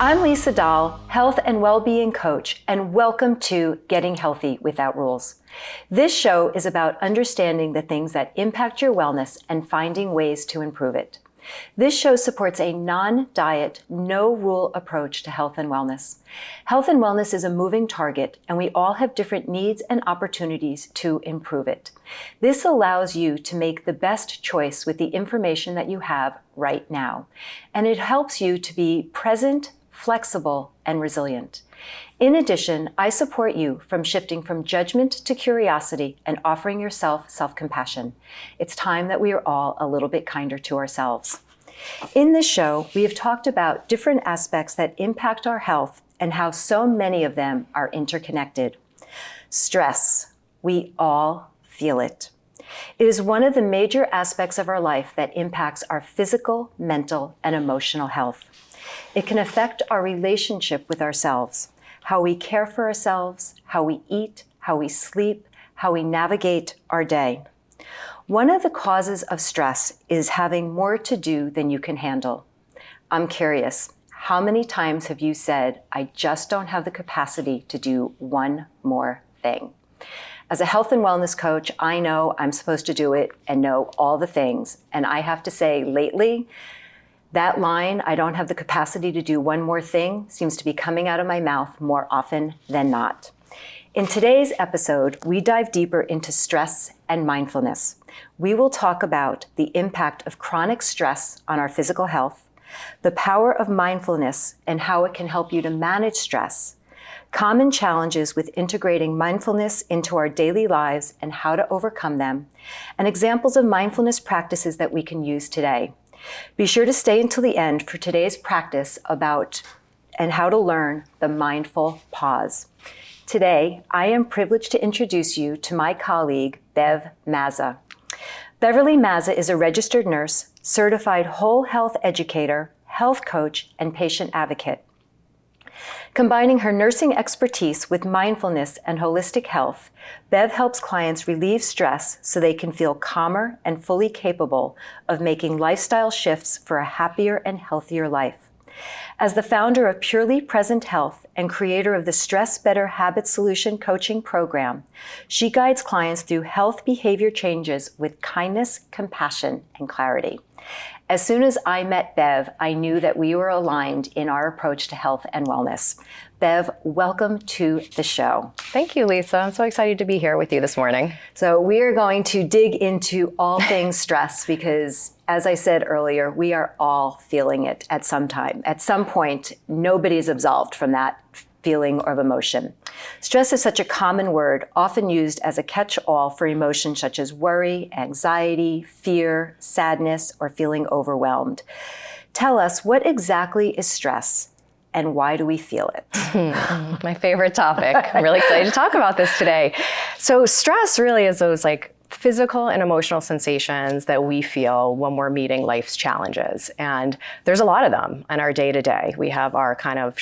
I'm Lisa Dahl, health and well-being coach, and welcome to Getting Healthy Without Rules. This show is about understanding the things that impact your wellness and finding ways to improve it. This show supports a non-diet, no-rule approach to health and wellness. Health and wellness is a moving target, and we all have different needs and opportunities to improve it. This allows you to make the best choice with the information that you have right now, and it helps you to be present, flexible, and resilient. In addition, I support you from shifting from judgment to curiosity and offering yourself self-compassion. It's time that we are all a little bit kinder to ourselves. In this show, we have talked about different aspects that impact our health and how so many of them are interconnected. Stress, we all feel it. It is one of the major aspects of our life that impacts our physical, mental, and emotional health. It can affect our relationship with ourselves, how we care for ourselves, how we eat, how we sleep, how we navigate our day. One of the causes of stress is having more to do than you can handle. I'm curious, how many times have you said, I just don't have the capacity to do one more thing? As a health and wellness coach, I know I'm supposed to do it and know all the things. And I have to say, lately, that line, I don't have the capacity to do one more thing, seems to be coming out of my mouth more often than not. In today's episode, we dive deeper into stress and mindfulness. We will talk about the impact of chronic stress on our physical health, the power of mindfulness and how it can help you to manage stress, common challenges with integrating mindfulness into our daily lives and how to overcome them, and examples of mindfulness practices that we can use today. Be sure to stay until the end for today's practice about and how to learn the mindful pause. Today, I am privileged to introduce you to my colleague, Bev Mazza. Beverly Mazza is a registered nurse, certified Whole Health Educator, health coach, and patient advocate. Combining her nursing expertise with mindfulness and holistic health, Bev helps clients relieve stress so they can feel calmer and fully capable of making lifestyle shifts for a happier and healthier life. As the founder of Purely Present Health and creator of the Stress Better Habit Solution coaching program, she guides clients through health behavior changes with kindness, compassion, and clarity. As soon as I met Bev, I knew that we were aligned in our approach to health and wellness. Bev, welcome to the show. Thank you, Lisa. I'm so excited to be here with you this morning. So we are going to dig into all things stress because, as I said earlier, we are all feeling it at some time. At some point, nobody is absolved from that feeling or of emotion. Stress is such a common word, often used as a catch-all for emotions such as worry, anxiety, fear, sadness, or feeling overwhelmed. Tell us, what exactly is stress and why do we feel it? My favorite topic. I'm really excited to talk about this today. So stress really is those physical and emotional sensations that we feel when we're meeting life's challenges. And there's a lot of them in our day-to-day. We have our kind of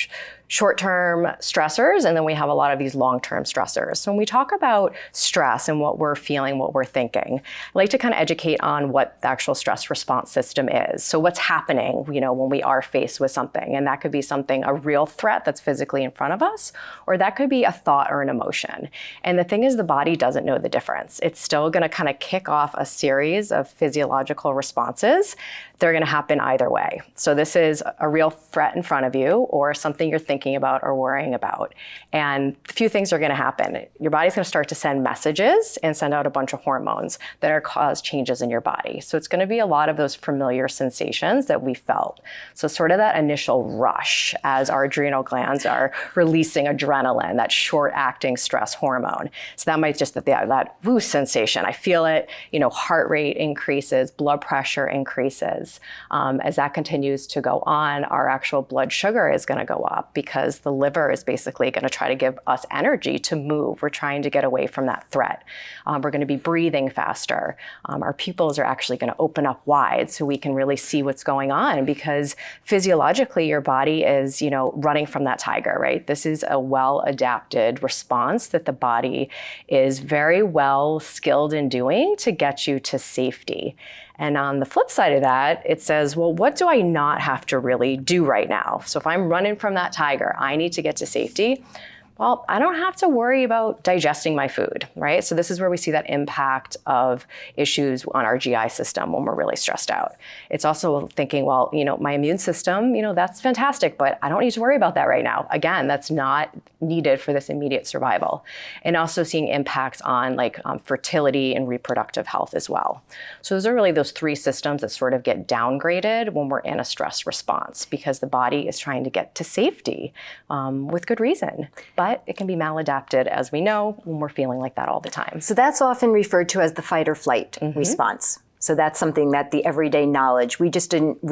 short-term stressors, and then we have a lot of these long-term stressors. So when we talk about stress and what we're feeling, what we're thinking, I like to kind of educate on what the actual stress response system is. So what's happening, when we are faced with something, and that could be something, a real threat that's physically in front of us, or that could be a thought or an emotion. And the thing is, the body doesn't know the difference. It's still going to kind of kick off a series of physiological responses. They're going to happen either way. So this is a real threat in front of you or something you're thinking about or worrying about. And a few things are going to happen. Your body's going to start to send messages and send out a bunch of hormones that are cause changes in your body. So it's going to be a lot of those familiar sensations that we felt. So sort of that initial rush as our adrenal glands are releasing adrenaline, that short-acting stress hormone. So that might just that woo sensation. I feel it, heart rate increases, blood pressure increases. As that continues to go on, our actual blood sugar is going to go up because the liver is basically going to try to give us energy to move. We're trying to get away from that threat. We're going to be breathing faster. Our pupils are actually going to open up wide so we can really see what's going on because physiologically your body is, running from that tiger, right? This is a well-adapted response that the body is very well skilled in doing to get you to safety. And on the flip side of that, it says, well, what do I not have to really do right now? So if I'm running from that tiger, I need to get to safety. Well, I don't have to worry about digesting my food, right? So this is where we see that impact of issues on our GI system when we're really stressed out. It's also thinking, well, my immune system, that's fantastic, but I don't need to worry about that right now. Again, that's not needed for this immediate survival. And also seeing impacts on fertility and reproductive health as well. So those are really those three systems that sort of get downgraded when we're in a stress response, because the body is trying to get to safety with good reason. But it can be maladapted, as we know, when we're feeling like that all the time. So that's often referred to as the fight or flight response. So that's something that the everyday knowledge,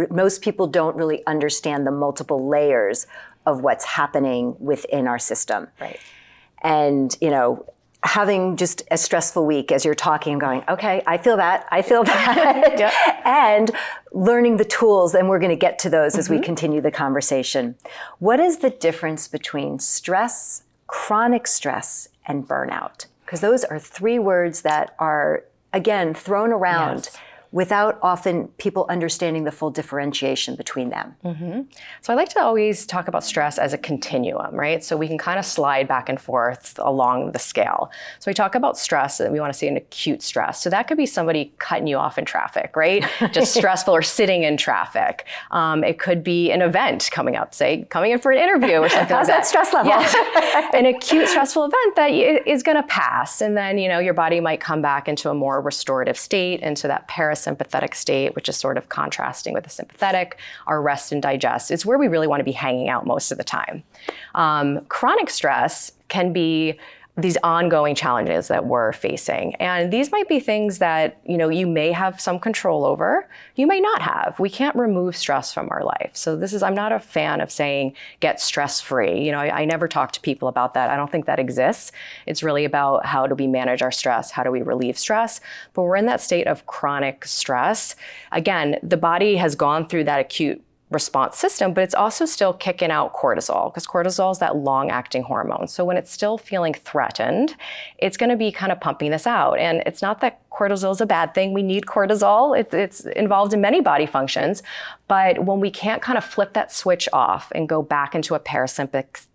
most people don't really understand the multiple layers of what's happening within our system. Right. And, having just a stressful week as you're talking and going, okay, I feel that. Yep. And learning the tools, and we're going to get to those as we continue the conversation. What is the difference between stress, chronic stress, and burnout? Because those are three words that are, again, thrown around without often people understanding the full differentiation between them. So I like to always talk about stress as a continuum, right? So we can kind of slide back and forth along the scale. So we talk about stress, and we want to see an acute stress. So that could be somebody cutting you off in traffic, right? Just stressful, or sitting in traffic. It could be an event coming up, say coming in for an interview or something How's like that stress level? Yeah. An acute stressful event that is going to pass. And then, your body might come back into a more restorative state, into that parasympathetic state, which is sort of contrasting with the sympathetic, our rest and digest. It's where we really want to be hanging out most of the time. Chronic stress can be these ongoing challenges that we're facing. And these might be things that, you may have some control over, you may not have. We can't remove stress from our life. So I'm not a fan of saying get stress-free. I never talk to people about that. I don't think that exists. It's really about how do we manage our stress? How do we relieve stress? But we're in that state of chronic stress. Again, the body has gone through that acute response system, but it's also still kicking out cortisol, because cortisol is that long-acting hormone. So when it's still feeling threatened, it's going to be kind of pumping this out. And it's not that cortisol is a bad thing. We need cortisol. It's involved in many body functions. But when we can't kind of flip that switch off and go back into a parasympathetic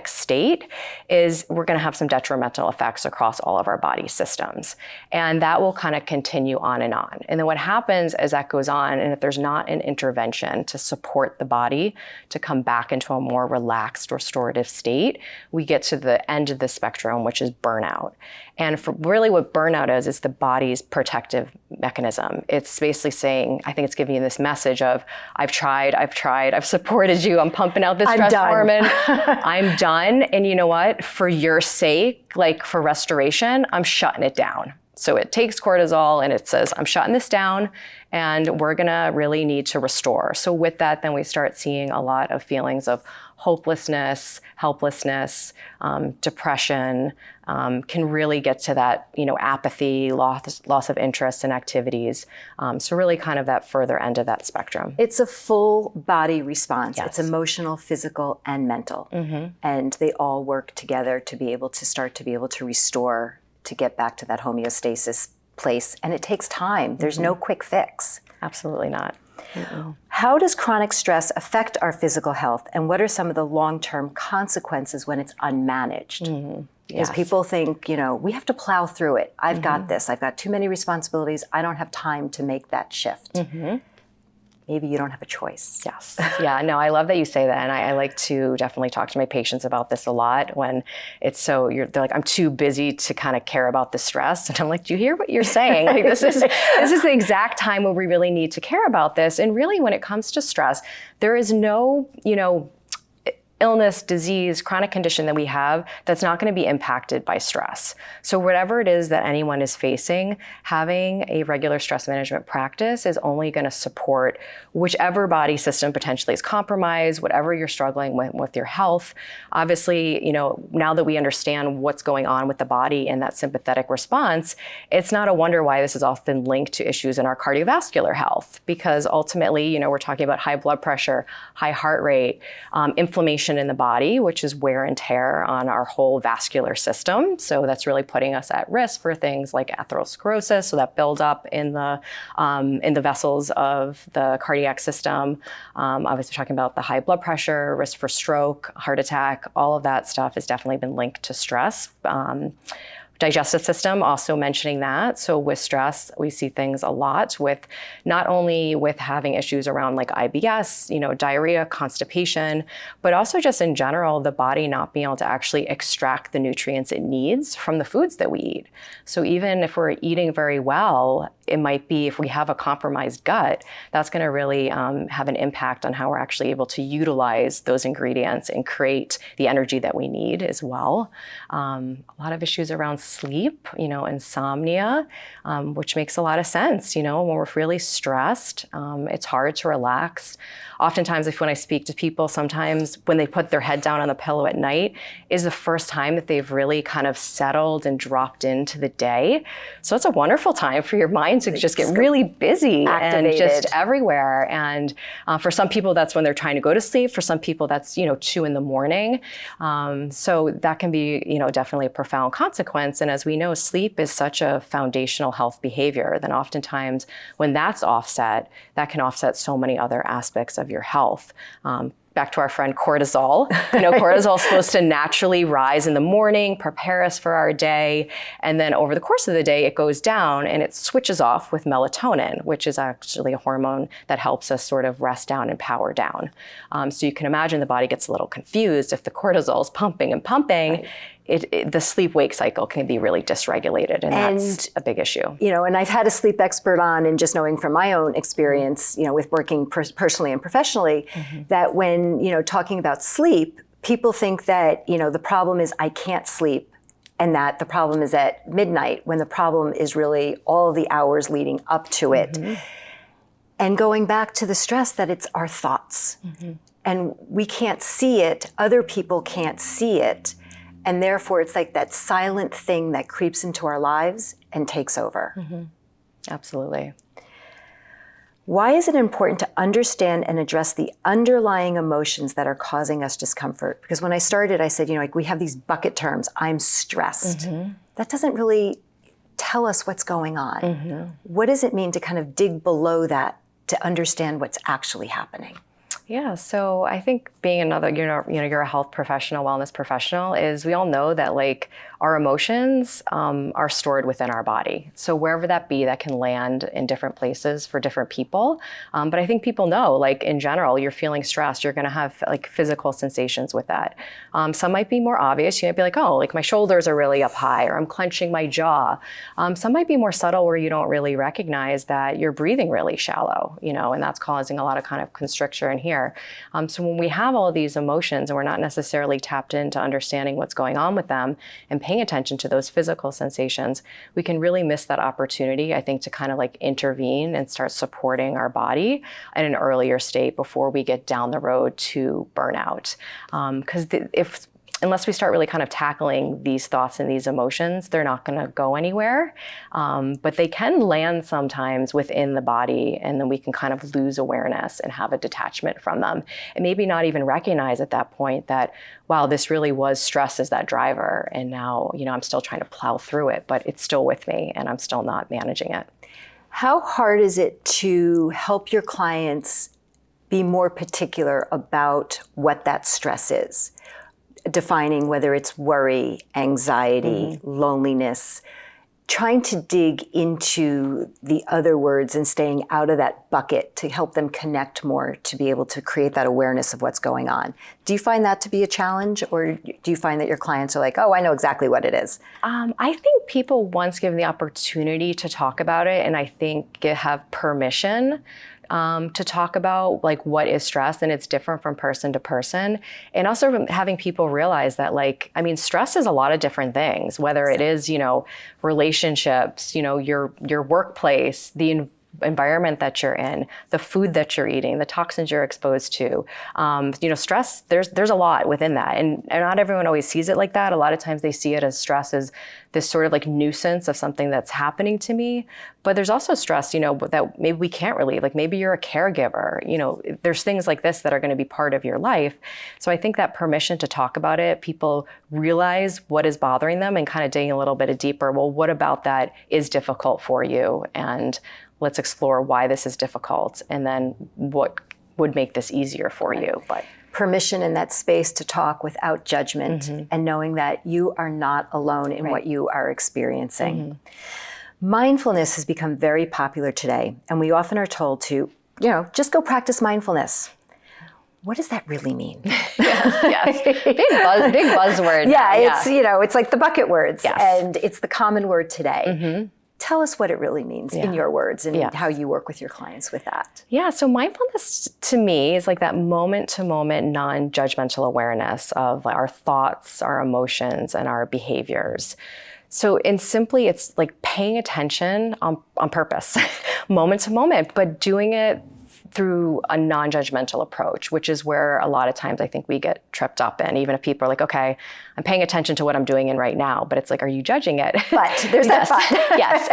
state, we're going to have some detrimental effects across all of our body systems. And that will kind of continue on and on. And then what happens as that goes on, and if there's not an intervention to support the body to come back into a more relaxed, restorative state, we get to the end of the spectrum, which is burnout. And really what burnout is the body's protective mechanism. It's basically saying, I think it's giving you this message of, I've tried, I've supported you, I'm pumping out this stress hormone, I'm done. And you know what? For your sake, for restoration, I'm shutting it down. So it takes cortisol and it says, I'm shutting this down, and we're gonna really need to restore. So with that, then we start seeing a lot of feelings of hopelessness, helplessness, depression, can really get to that, apathy, loss of interest in activities. So really kind of that further end of that spectrum. It's a full body response. Yes. It's emotional, physical, and mental. And they all work together to be able to restore, to get back to that homeostasis place. And it takes time. There's no quick fix. Absolutely not. How does chronic stress affect our physical health, and what are some of the long-term consequences when it's unmanaged? Because people think, we have to plow through it. I've got this. I've got too many responsibilities. I don't have time to make that shift. Maybe you don't have a choice. Yes. Yeah, no, I love that you say that. And I like to definitely talk to my patients about this a lot when they're like, I'm too busy to kind of care about the stress. And I'm like, do you hear what you're saying? This is the exact time where we really need to care about this. And really when it comes to stress, there is no, illness, disease, chronic condition that we have that's not going to be impacted by stress. So whatever it is that anyone is facing, having a regular stress management practice is only going to support whichever body system potentially is compromised, whatever you're struggling with your health. Obviously, now that we understand what's going on with the body and that sympathetic response, it's not a wonder why this is often linked to issues in our cardiovascular health, because ultimately, we're talking about high blood pressure, high heart rate, inflammation inflammation in the body, which is wear and tear on our whole vascular system. So that's really putting us at risk for things like atherosclerosis, so that buildup in the vessels of the cardiac system. Obviously talking about the high blood pressure, risk for stroke, heart attack, all of that stuff has definitely been linked to stress. Digestive system, also mentioning that. So with stress, we see things a lot with not only with having issues around like IBS, diarrhea, constipation, but also just in general, the body not being able to actually extract the nutrients it needs from the foods that we eat. So even if we're eating very well, it might be if we have a compromised gut, that's going to really have an impact on how we're actually able to utilize those ingredients and create the energy that we need as well. A lot of issues around sleep, insomnia, which makes a lot of sense. When we're really stressed, it's hard to relax. Oftentimes, when I speak to people, sometimes when they put their head down on the pillow at night is the first time that they've really kind of settled and dropped into the day. So it's a wonderful time for your mind to just get really busy activated. And just everywhere. And for some people, that's when they're trying to go to sleep. For some people, that's 2 a.m. So that can be definitely a profound consequence. And as we know, sleep is such a foundational health behavior. Then oftentimes when that's offset, that can offset so many other aspects of your health. Back to our friend cortisol. Cortisol is supposed to naturally rise in the morning, prepare us for our day. And then over the course of the day, it goes down and it switches off with melatonin, which is actually a hormone that helps us sort of rest down and power down. So you can imagine the body gets a little confused if the cortisol is pumping and pumping. Right. The sleep-wake cycle can be really dysregulated, and that's a big issue. And I've had a sleep expert on, and just knowing from my own experience, with working personally and professionally, that when, talking about sleep, people think that, the problem is I can't sleep, and that the problem is at midnight, when the problem is really all the hours leading up to it. And going back to the stress that it's our thoughts. And we can't see it, other people can't see it. And therefore, it's like that silent thing that creeps into our lives and takes over. Absolutely. Why is it important to understand and address the underlying emotions that are causing us discomfort? Because when I started, I said, we have these bucket terms. I'm stressed. That doesn't really tell us what's going on. What does it mean to kind of dig below that to understand what's actually happening? Yeah, so I think being you're a health professional, wellness professional, is we all know that our emotions are stored within our body. So wherever that be, that can land in different places for different people. But I think people know, in general, you're feeling stressed, you're gonna have physical sensations with that. Some might be more obvious. You might be like, my shoulders are really up high, or I'm clenching my jaw. Some might be more subtle where you don't really recognize that you're breathing really shallow, and that's causing a lot of kind of constriction here. So when we have all of these emotions and we're not necessarily tapped into understanding what's going on with them and paying attention to those physical sensations, we can really miss that opportunity, I think, to kind of intervene and start supporting our body at an earlier state before we get down the road to burnout. Because unless we start really kind of tackling these thoughts and these emotions, they're not going to go anywhere. But they can land sometimes within the body, and then we can kind of lose awareness and have a detachment from them. And maybe not even recognize at that point that, wow, this really was stress as that driver. And now, I'm still trying to plow through it, but it's still with me and I'm still not managing it. How hard is it to help your clients be more particular about what that stress is? Defining whether it's worry, anxiety, loneliness, trying to dig into the other words and staying out of that bucket to help them connect more, to be able to create that awareness of what's going on. Do you find that to be a challenge, or do you find that your clients are like, oh, I know exactly what it is? I think people, once given the opportunity to talk about it, and I think have permission to talk about what is stress, and it's different from person to person. And also having people realize that stress is a lot of different things, whether it is, relationships, your workplace, the environment that you're in, the food that you're eating, the toxins you're exposed to. Stress, there's a lot within that. And not everyone always sees it like that. A lot of times they see it as stress as this sort of like nuisance of something that's happening to me. But there's also stress, that maybe we can't relieve. Like maybe you're a caregiver, there's things like this that are going to be part of your life. So I think that permission to talk about it, people realize what is bothering them and kind of digging a little bit deeper. Well, what about that is difficult for you? And let's explore why this is difficult and then what would make this easier for you. But permission in that space to talk without judgment and knowing that you are not alone in what you are experiencing. Mindfulness has become very popular today, and we often are told to, just go practice mindfulness. What does that really mean? Yes. Big buzzword. Yeah, it's like the bucket words, Yes. and it's the common word today. Tell us what it really means in your words and how you work with your clients with that. Yeah, so mindfulness to me is like that moment-to-moment, non-judgmental awareness of our thoughts, our emotions, and our behaviors. So it's like paying attention on purpose, moment to moment, but doing it through a non-judgmental approach, which is where a lot of times I think we get tripped up in, even if people are like, okay, I'm paying attention to what I'm doing in right now, but it's like, are you judging it? But there's that but. Yes.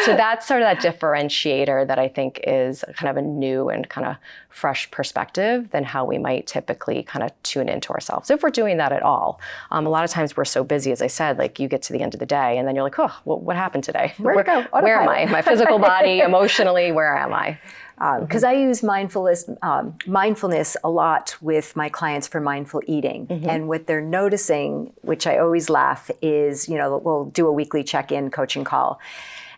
So that's sort of that differentiator that I think is kind of a new and kind of fresh perspective than how we might typically kind of tune into ourselves, if we're doing that at all. A lot of times we're so busy, as I said, like you get to the end of the day and then you're like, oh, what happened today? Where am I? My physical body, emotionally, where am I? Because I use mindfulness a lot with my clients for mindful eating. And what they're noticing, which I always laugh, is, we'll do a weekly check-in coaching call.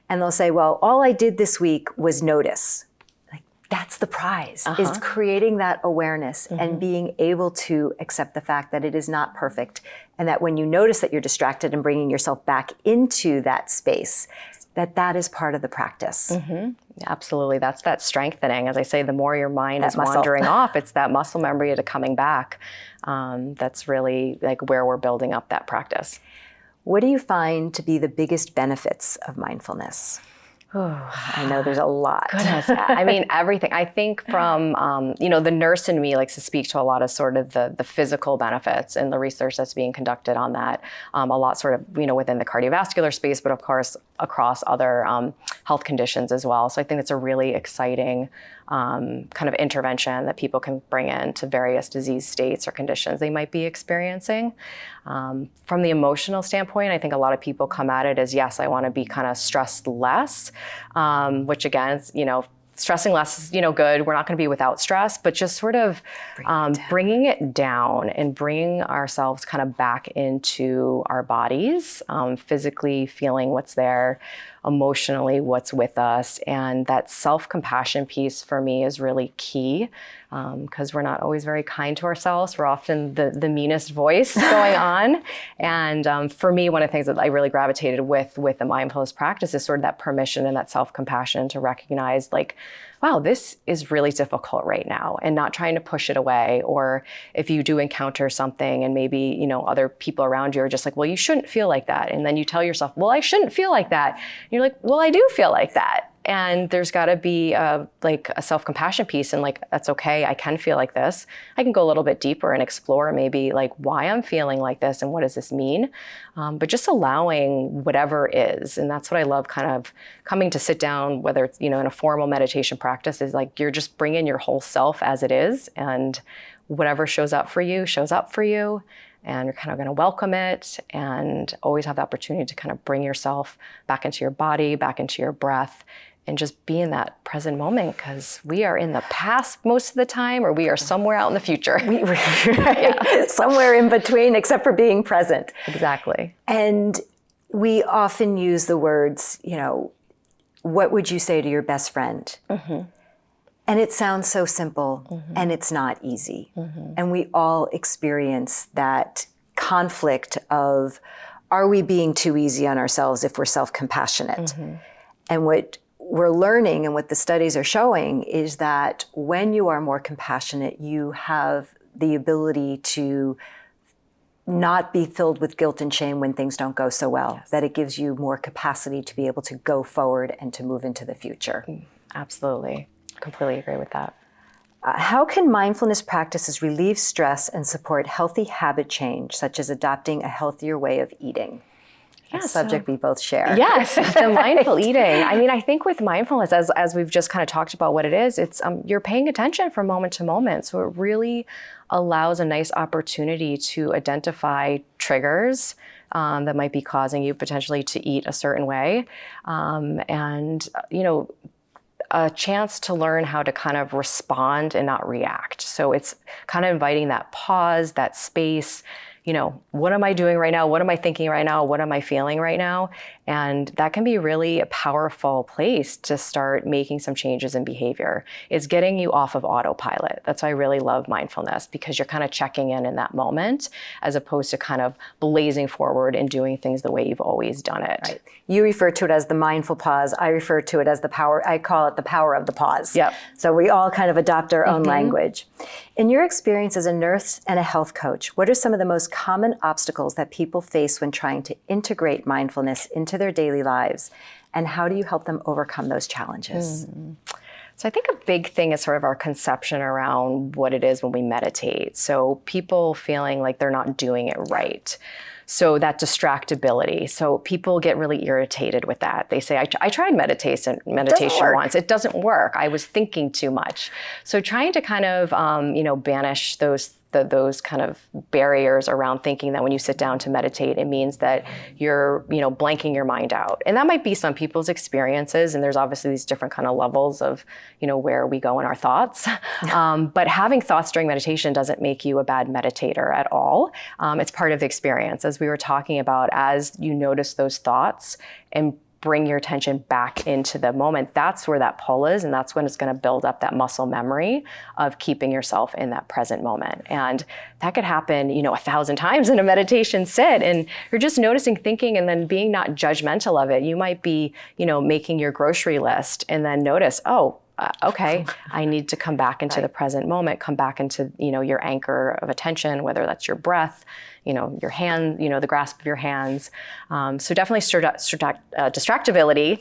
And they'll say, well, all I did this week was notice. Like, that's the prize, is creating that awareness and being able to accept the fact that it is not perfect. And that when you notice that you're distracted and bringing yourself back into that space, that is part of the practice. Absolutely. That's that strengthening. As I say, the more your mind is muscle. wandering off, it's that muscle memory to coming back. That's really like where we're building up that practice. What do you find to be the biggest benefits of mindfulness? I know there's a lot. Goodness. I mean, everything. I think from, the nurse in me likes to speak to a lot of sort of the physical benefits and the research that's being conducted on that. A lot sort of, within the cardiovascular space, but of course across other health conditions as well. So I think it's a really exciting kind of intervention that people can bring in to various disease states or conditions they might be experiencing. From the emotional standpoint, I think a lot of people come at it as, yes, I want to be kind of stressed less, which again, is, stressing less is, good. We're not going to be without stress, but just sort of bringing it down and bringing ourselves kind of back into our bodies, physically feeling what's there, emotionally what's with us. And that self-compassion piece for me is really key, because we're not always very kind to ourselves. We're often the meanest voice going on. And for me, one of the things that I really gravitated with the mindfulness practice is sort of that permission and that self-compassion to recognize, like, wow, this is really difficult right now, and not trying to push it away. Or if you do encounter something and maybe, other people around you are just like, well, you shouldn't feel like that. And then you tell yourself, well, I shouldn't feel like that. And you're like, well, I do feel like that. And there's got to be a self-compassion piece, and like, that's okay. I can feel like this. I can go a little bit deeper and explore maybe like why I'm feeling like this and what does this mean? But just allowing whatever is. And that's what I love kind of coming to sit down, whether it's, in a formal meditation practice, is like, you're just bringing your whole self as it is, and whatever shows up for you, shows up for you. And you're kind of going to welcome it and always have the opportunity to kind of bring yourself back into your body, back into your breath, and just be in that present moment, because we are in the past most of the time, or we are somewhere out in the future. Somewhere in between, except for being present. Exactly. And we often use the words, what would you say to your best friend? And it sounds so simple, and it's not easy. And we all experience that conflict of, are we being too easy on ourselves if we're self-compassionate? And what we're learning, and what the studies are showing, is that when you are more compassionate, you have the ability to not be filled with guilt and shame when things don't go so well, that it gives you more capacity to be able to go forward and to move into the future. Absolutely. Completely agree with that. How can mindfulness practices relieve stress and support healthy habit change, such as adopting a healthier way of eating? A subject we both share. Yes, the mindful eating. I mean, I think with mindfulness, as we've just kind of talked about what it is, it's you're paying attention from moment to moment. So it really allows a nice opportunity to identify triggers that might be causing you potentially to eat a certain way. And, a chance to learn how to kind of respond and not react. So it's kind of inviting that pause, that space. What am I doing right now? What am I thinking right now? What am I feeling right now? And that can be really a powerful place to start making some changes in behavior. It's getting you off of autopilot. That's why I really love mindfulness, because you're kind of checking in that moment, as opposed to kind of blazing forward and doing things the way you've always done it. Right. You refer to it as the mindful pause. I refer to it as the power. I call it the power of the pause. Yep. So we all kind of adopt our own language. In your experience as a nurse and a health coach, what are some of the most common obstacles that people face when trying to integrate mindfulness into their daily lives? And how do you help them overcome those challenges? So I think a big thing is sort of our conception around what it is when we meditate. So people feeling like they're not doing it right. So that distractibility. So people get really irritated with that. They say, I tried meditation once. It doesn't work. I was thinking too much. So trying to kind of, banish those kind of barriers around thinking that when you sit down to meditate, it means that you're, blanking your mind out. And that might be some people's experiences. And there's obviously these different kind of levels of, where we go in our thoughts. But having thoughts during meditation doesn't make you a bad meditator at all. It's part of the experience. As we were talking about, as you notice those thoughts and bring your attention back into the moment, that's where that pull is, and that's when it's going to build up that muscle memory of keeping yourself in that present moment. And that could happen, 1,000 times in a meditation sit, and you're just noticing, thinking, and then being not judgmental of it. You might be, making your grocery list and then notice, okay, I need to come back into the present moment, come back into, your anchor of attention, whether that's your breath, your hand, the grasp of your hands. So definitely distractibility.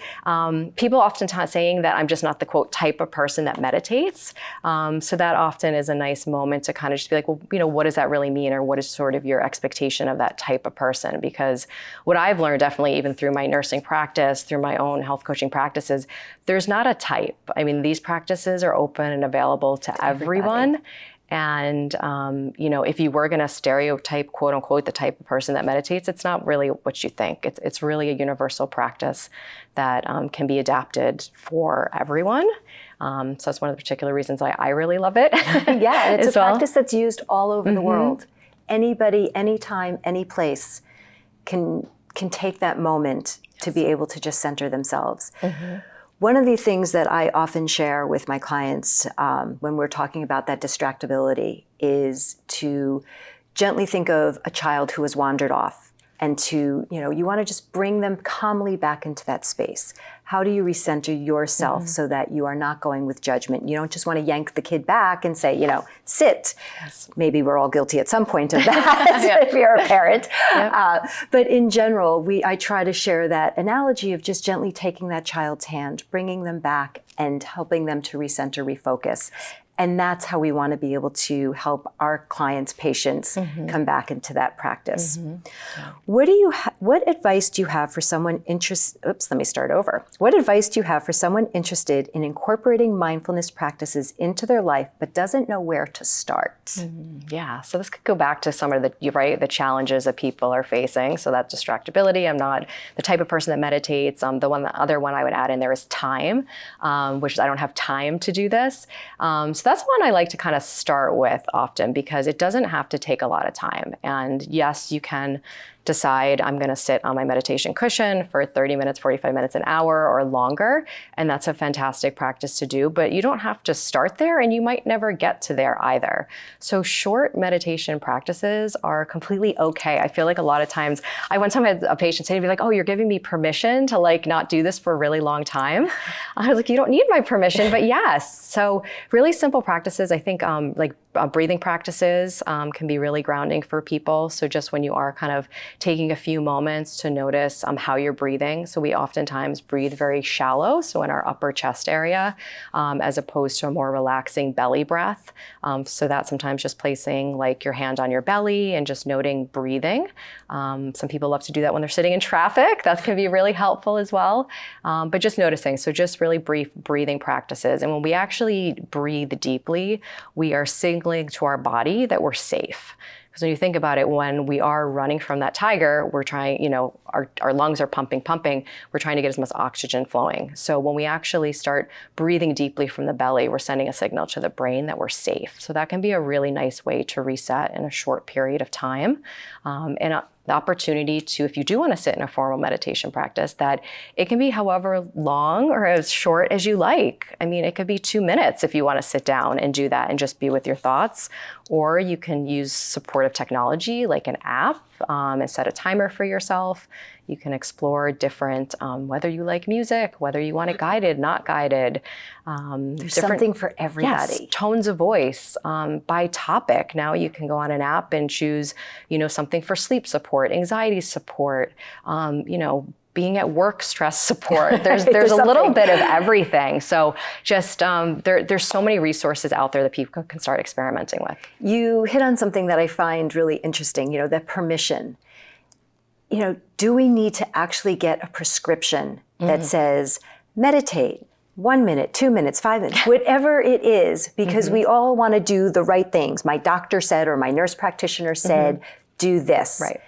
People oftentimes saying that I'm just not the quote type of person that meditates. So that often is a nice moment to kind of just be like, well, what does that really mean? Or what is sort of your expectation of that type of person? Because what I've learned, definitely even through my nursing practice, through my own health coaching practices, there's not a type. I mean, these practices are open and available to everyone. And, if you were going to stereotype, quote unquote, the type of person that meditates, it's not really what you think. It's really a universal practice that can be adapted for everyone. So that's one of the particular reasons I really love it. Yeah, and it's a practice that's used all over the world. Anybody, anytime, any place can take that moment to be able to just center themselves. One of the things that I often share with my clients when we're talking about that distractibility is to gently think of a child who has wandered off, and to, you want to just bring them calmly back into that space. How do you recenter yourself so that you are not going with judgment? You don't just want to yank the kid back and say, sit. Yes. Maybe we're all guilty at some point of that if you're a parent. Yep. But in general, I try to share that analogy of just gently taking that child's hand, bringing them back and helping them to recenter, refocus. And that's how we want to be able to help our clients, patients come back into that practice. What advice do you have for someone interested? Let me start over. What advice do you have for someone interested in incorporating mindfulness practices into their life but doesn't know where to start? Yeah, so this could go back to some of the challenges that people are facing. So that distractibility. I'm not the type of person that meditates. The other one I would add in there is time, which is I don't have time to do this. So that's one I like to kind of start with often, because it doesn't have to take a lot of time. And yes, you can decide I'm going to sit on my meditation cushion for 30 minutes, 45 minutes, an hour or longer. And that's a fantastic practice to do, but you don't have to start there, and you might never get to there either. So short meditation practices are completely okay. I feel like a lot of times, I one time had a patient say to me like, oh, you're giving me permission to not do this for a really long time. I was like, you don't need my permission, but yes. So really simple practices, I think breathing practices can be really grounding for people. So just when you are kind of taking a few moments to notice how you're breathing. So we oftentimes breathe very shallow, so in our upper chest area, as opposed to a more relaxing belly breath. So that sometimes just placing like your hand on your belly and just noting breathing. Some people love to do that when they're sitting in traffic. That can be really helpful as well. But just noticing, so just really brief breathing practices. And when we actually breathe deeply, we are signaling to our body that we're safe. Because when you think about it, when we are running from that tiger, we're trying, our lungs are pumping, we're trying to get as much oxygen flowing. So when we actually start breathing deeply from the belly, we're sending a signal to the brain that we're safe. So that can be a really nice way to reset in a short period of time. The opportunity to, if you do want to sit in a formal meditation practice, that it can be however long or as short as you like. I mean, it could be 2 minutes if you want to sit down and do that and just be with your thoughts. Or you can use supportive technology like an app and set a timer for yourself. You can explore different, whether you like music, whether you want it guided, not guided. There's something for everybody. Yes, tones of voice by topic. Now you can go on an app and choose, something for sleep support, anxiety support, being at work stress support. There's a little bit of everything. So just there's so many resources out there that people can start experimenting with. You hit on something that I find really interesting, that permission. Do we need to actually get a prescription that says meditate 1 minute, 2 minutes, 5 minutes, whatever it is, because we all want to do the right things. My doctor said, or my nurse practitioner said, do this. Right.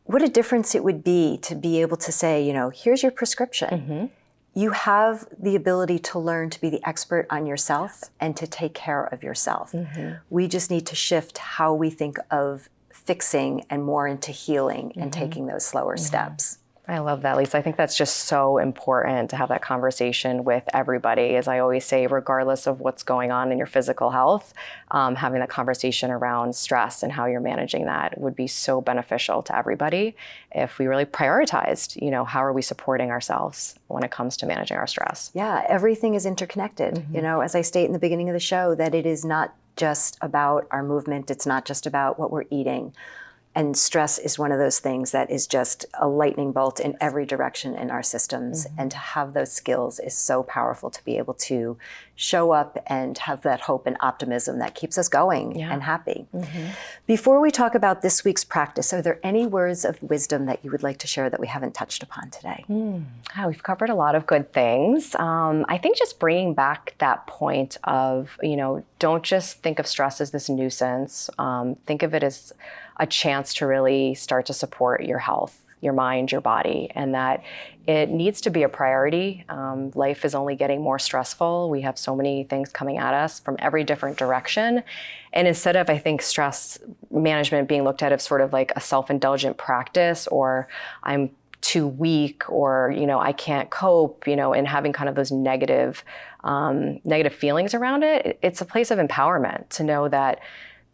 What a difference it would be to be able to say, here's your prescription. You have the ability to learn to be the expert on yourself and to take care of yourself. We just need to shift how we think of fixing and more into healing and taking those slower steps. I love that, Lisa. I think that's just so important to have that conversation with everybody. As I always say, regardless of what's going on in your physical health, having that conversation around stress and how you're managing that would be so beneficial to everybody if we really prioritized, how are we supporting ourselves when it comes to managing our stress. Yeah, everything is interconnected. As I state in the beginning of the show, that it is not just about our movement. It's not just about what we're eating. And stress is one of those things that is just a lightning bolt in every direction in our systems. And to have those skills is so powerful to be able to show up and have that hope and optimism that keeps us going and happy. Before we talk about this week's practice, are there any words of wisdom that you would like to share that we haven't touched upon today? We've covered a lot of good things. I think just bringing back that point of, don't just think of stress as this nuisance. Think of it as a chance to really start to support your health, your mind, your body, and that it needs to be a priority. Life is only getting more stressful. We have so many things coming at us from every different direction. And instead of, I think, stress management being looked at as sort of like a self-indulgent practice, or I'm too weak, or, I can't cope, and having kind of those negative feelings around it, it's a place of empowerment to know that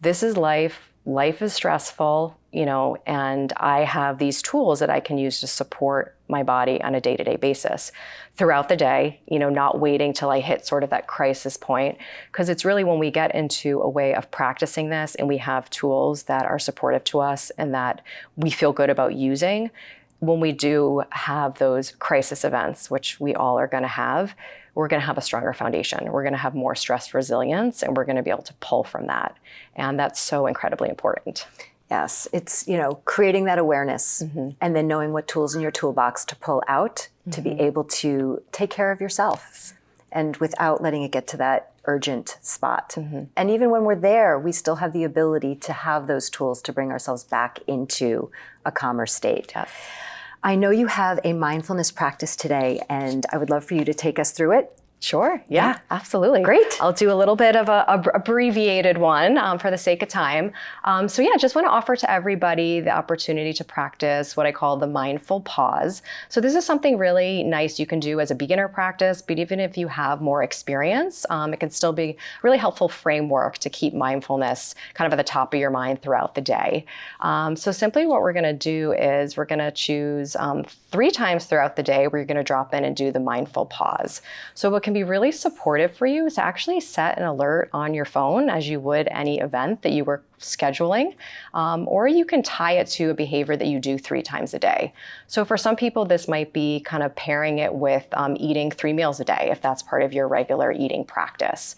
this is life. Life is stressful, and I have these tools that I can use to support my body on a day-to-day basis throughout the day, not waiting till I hit sort of that crisis point. Because it's really when we get into a way of practicing this and we have tools that are supportive to us and that we feel good about using, when we do have those crisis events, which we all are going to have, we're going to have a stronger foundation. We're going to have more stress resilience, and we're going to be able to pull from that. And that's so incredibly important. Yes, it's, creating that awareness and then knowing what tools in your toolbox to pull out to be able to take care of yourself and without letting it get to that urgent spot. And even when we're there, we still have the ability to have those tools to bring ourselves back into a calmer state. Yes. I know you have a mindfulness practice today, and I would love for you to take us through it. Sure. Yeah, absolutely. Great. I'll do a little bit of a abbreviated one for the sake of time. Just want to offer to everybody the opportunity to practice what I call the mindful pause. So this is something really nice you can do as a beginner practice, but even if you have more experience, it can still be a really helpful framework to keep mindfulness kind of at the top of your mind throughout the day. So simply what we're going to do is we're going to choose 3 times throughout the day where you're going to drop in and do the mindful pause. So what can be really supportive for you to actually set an alert on your phone as you would any event that you were scheduling, or you can tie it to a behavior that you do 3 times a day. So for some people, this might be kind of pairing it with eating 3 meals a day, if that's part of your regular eating practice.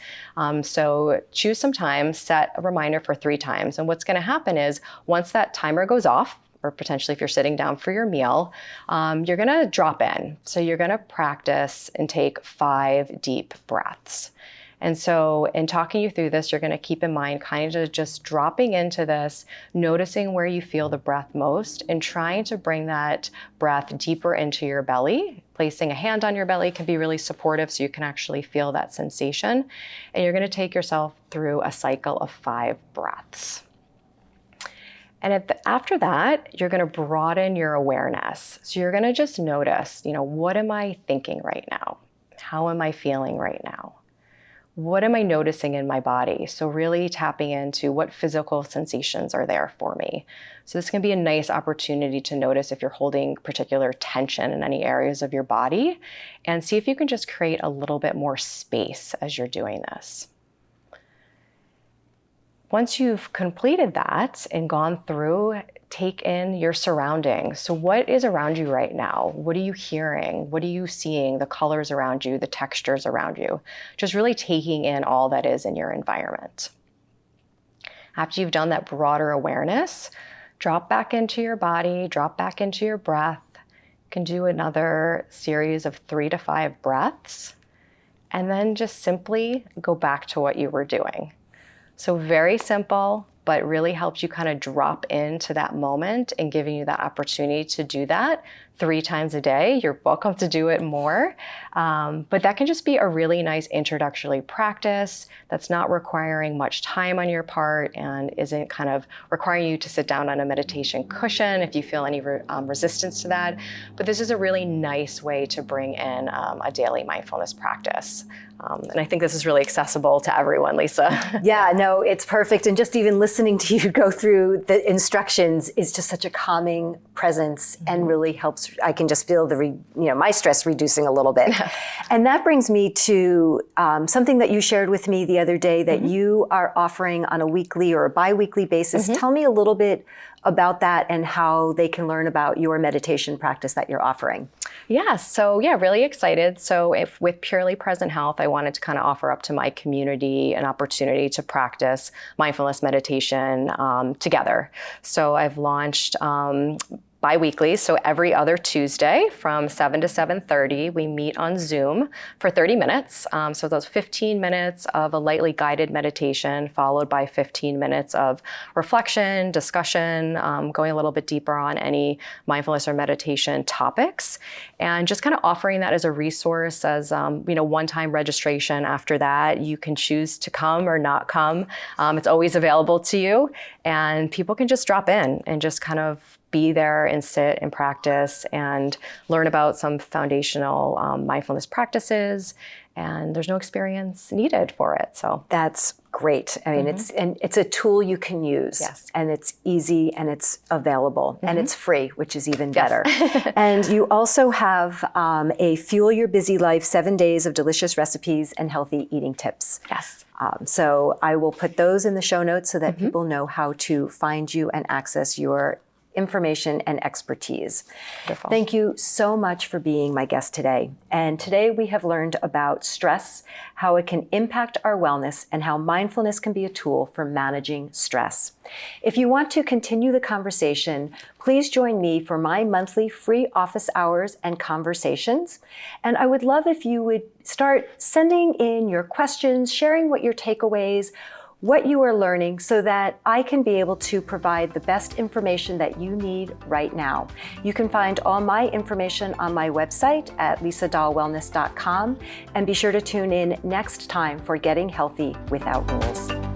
So choose some time, set a reminder for 3 times. And what's going to happen is once that timer goes off, or potentially if you're sitting down for your meal, you're going to drop in. So you're going to practice and take 5 deep breaths. And so in talking you through this, you're going to keep in mind kind of just dropping into this, noticing where you feel the breath most, and trying to bring that breath deeper into your belly. Placing a hand on your belly can be really supportive so you can actually feel that sensation. And you're going to take yourself through a cycle of 5 breaths. And after that, you're going to broaden your awareness. So you're going to just notice, what am I thinking right now? How am I feeling right now? What am I noticing in my body? So really tapping into what physical sensations are there for me. So this can be a nice opportunity to notice if you're holding particular tension in any areas of your body, and see if you can just create a little bit more space as you're doing this. Once you've completed that and gone through, take in your surroundings. So what is around you right now? What are you hearing? What are you seeing? The colors around you, the textures around you. Just really taking in all that is in your environment. After you've done that broader awareness, drop back into your body, drop back into your breath. You can do another series of 3 to 5 breaths, and then just simply go back to what you were doing. So very simple, but really helps you kind of drop into that moment and giving you that opportunity to do that 3 times a day. You're welcome to do it more, but that can just be a really nice introductory practice that's not requiring much time on your part and isn't kind of requiring you to sit down on a meditation cushion if you feel any resistance to that. But this is a really nice way to bring in a daily mindfulness practice. And I think this is really accessible to everyone, Lisa. Yeah, no, it's perfect. And just even listening to you go through the instructions is just such a calming presence and really helps. I can just feel my stress reducing a little bit. And that brings me to something that you shared with me the other day that you are offering on a weekly or a bi-weekly basis. Tell me a little bit about that and how they can learn about your meditation practice that you're offering. Really excited. So with Purely Present Health, I wanted to kind of offer up to my community an opportunity to practice mindfulness meditation together. So I've launched bi-weekly, so every other Tuesday from 7 to 7:30, we meet on Zoom for 30 minutes. So those 15 minutes of a lightly guided meditation followed by 15 minutes of reflection, discussion, going a little bit deeper on any mindfulness or meditation topics, and just kind of offering that as a resource as, one-time registration. After that, you can choose to come or not come. It's always available to you, and people can just drop in and just kind of be there and sit and practice and learn about some foundational mindfulness practices, and there's no experience needed for it. So that's great. I mean, it's a tool you can use, and it's easy and it's available and it's free, which is even better. And you also have a Fuel Your Busy Life 7 days of delicious recipes and healthy eating tips. Yes. So I will put those in the show notes so that people know how to find you and access your information and expertise. Wonderful. Thank you so much for being my guest today. And today we have learned about stress, how it can impact our wellness, and how mindfulness can be a tool for managing stress. If you want to continue the conversation, please join me for my monthly free office hours and conversations. And I would love if you would start sending in your questions, sharing what your takeaways, what you are learning, so that I can be able to provide the best information that you need right now. You can find all my information on my website at lisadahlwellness.com, and be sure to tune in next time for Getting Healthy Without Rules.